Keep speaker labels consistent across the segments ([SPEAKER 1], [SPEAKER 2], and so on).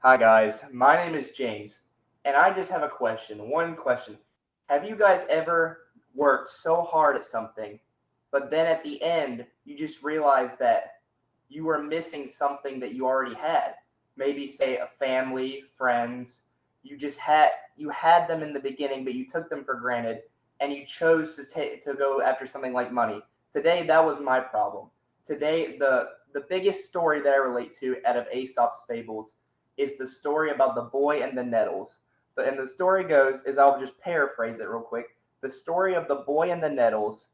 [SPEAKER 1] Hi guys, my name is James, and I just have a question. One question. Have you guys ever worked so hard at something, but then at the end you just realize that you were missing something that you already had? Maybe say a family, friends. You had them in the beginning, but you took them for granted, and you chose to go after something like money. Today, that was my problem. Today, the biggest story that I relate to out of Aesop's fables is the story about the boy and the nettles. And the story goes, is I'll just paraphrase it real quick. The story of the boy and the nettles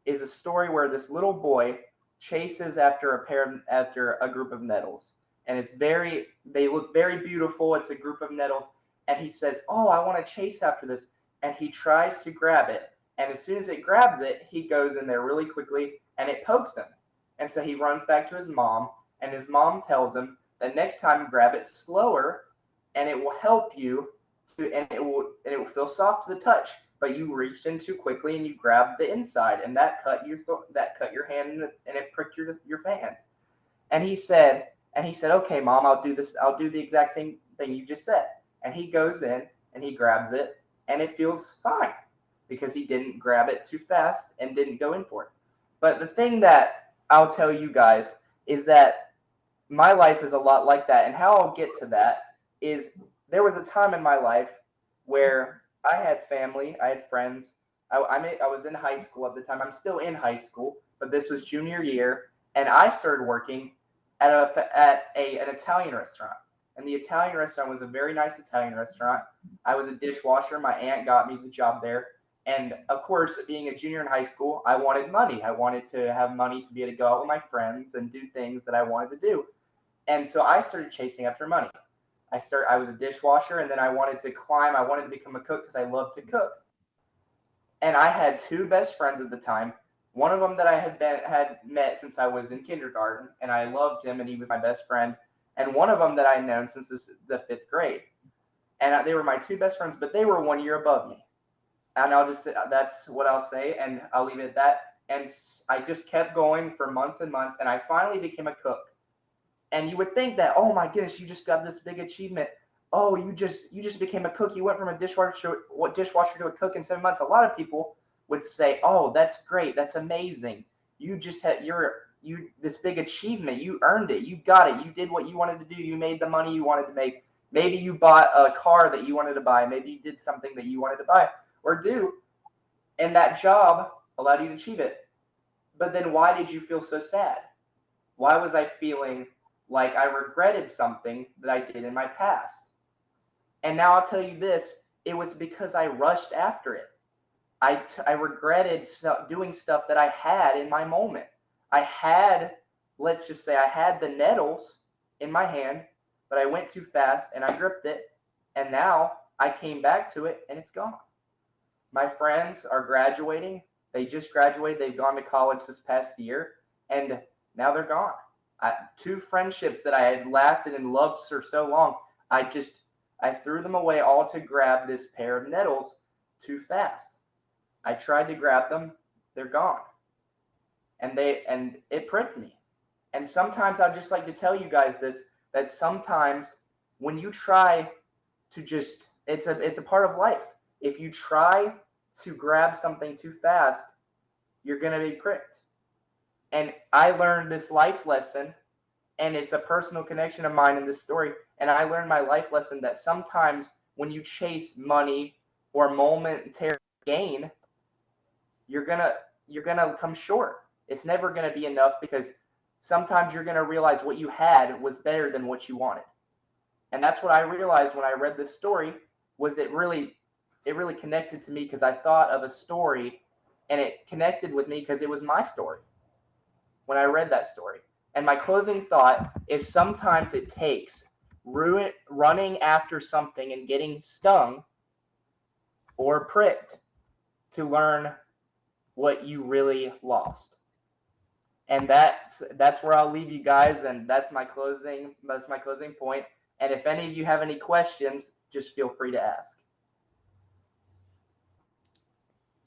[SPEAKER 1] is a story where this little boy chases after a group of nettles, and they look very beautiful. It's a group of nettles, and he says, "Oh, I want to chase after this," and he tries to grab it, and as soon as it grabs it, he goes in there really quickly, and it pokes him, and so he runs back to his mom, and his mom tells him that next time grab it slower, and it will help you and it will feel soft to the touch, but you reached in too quickly and you grabbed the inside, and that cut your hand and it pricked your hand. And he said, "Okay, mom, I'll do this. I'll do the exact same thing you just said." And he goes in and he grabs it, and it feels fine because he didn't grab it too fast and didn't go in for it. But the thing that I'll tell you guys is that my life is a lot like that. And how I'll get to that is there was a time in my life where I had family, I had friends. I was in high school at the time. I'm still in high school, but this was junior year, and I started working an Italian restaurant. And the Italian restaurant was a very nice Italian restaurant. I was a dishwasher. My aunt got me the job there. And of course, being a junior in high school, I wanted money. I wanted to have money to be able to go out with my friends and do things that I wanted to do. And so I started chasing after money. I was a dishwasher, and then I wanted to climb. I wanted to become a cook because I loved to cook. And I had two best friends at the time. One of them that I had met since I was in kindergarten, and I loved him, and he was my best friend. And one of them that I had known since the fifth grade, and they were my two best friends, but they were 1 year above me. And that's what I'll say, and I'll leave it at that. And I just kept going for months and months, and I finally became a cook. And you would think that, oh my goodness, you just got this big achievement. Oh, you just became a cook. You went from a dishwasher to a cook in 7 months. A lot of people would say, oh, that's great, that's amazing. You just had you this big achievement. You earned it. You got it. You did what you wanted to do. You made the money you wanted to make. Maybe you bought a car that you wanted to buy. Maybe you did something that you wanted to buy or do, and that job allowed you to achieve it. But then why did you feel so sad? Why was I feeling like I regretted something that I did in my past? And now I'll tell you this, it was because I rushed after it. I regretted doing stuff that I had in my moment. I had, let's just say, I had the nettles in my hand, but I went too fast and I gripped it. And now I came back to it and it's gone. My friends are graduating. They just graduated. They've gone to college this past year, and now they're gone. Two friendships that I had lasted and loved for so long, I threw them away all to grab this pair of nettles too fast. I tried to grab them, they're gone, and it pricked me. And sometimes I'd just like to tell you guys this, that sometimes when you try to just it's a part of life. If you try to grab something too fast, you're going to be pricked. And I learned this life lesson, and it's a personal connection of mine in this story. And I learned my life lesson that sometimes when you chase money or momentary gain, you're gonna you're gonna come short. It's never gonna be enough because sometimes you're gonna realize what you had was better than what you wanted. And that's what I realized when I read this story was it really connected to me because I thought of a story and it connected with me because it was my story when I read that story. And my closing thought is sometimes it takes running after something and getting stung or pricked to learn what you really lost. And that's where I'll leave you guys, and that's my closing point. And if any of you have any questions, just feel free to ask.